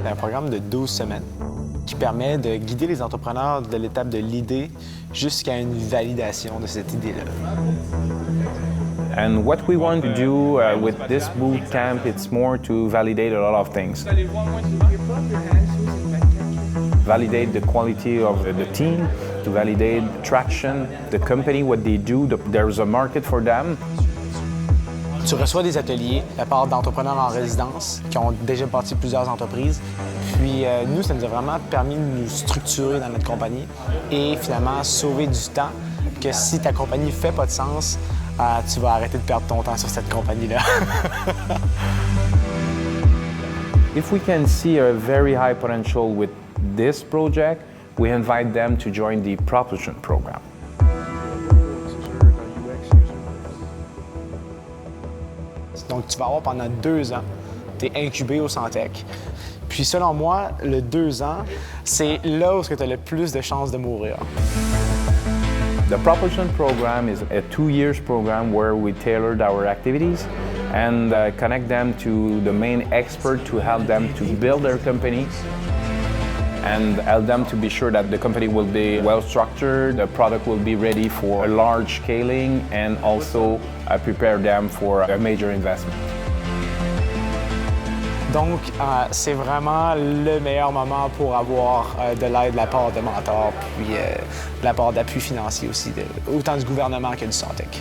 C'est un programme de 12 semaines qui permet de guider les entrepreneurs de l'étape de l'idée jusqu'à une validation de cette idée-là. And what we want to do with this boot camp, it's more to validate a lot of things. Validate the quality of the team, to validate traction, the company, what they do, there's a market for them. Tu reçois des ateliers de la part d'entrepreneurs en résidence qui ont déjà bâti plusieurs entreprises. Puis nous, ça nous a vraiment permis de nous structurer dans notre compagnie et finalement sauver du temps que si ta compagnie ne fait pas de sens, tu vas arrêter de perdre ton temps sur cette compagnie-là. If we can see a very high potential with this project, we invite them to join the Propulsion program. Donc, tu vas avoir pendant 2 ans, tu es incubé au Centech. Puis, selon moi, le 2 ans, c'est là où tu as le plus de chances de mourir. The Propulsion program is a 2 years program where we tailored our activities and connect them to the main expert to help them to build their company and help them to be sure that the company will be well structured, the product will be ready for a large scaling, and also prepare them for a major investment. Donc, c'est vraiment le meilleur moment pour avoir de l'aide de la part de mentors, puis de la part d'appui financier aussi, autant du gouvernement que du Centech.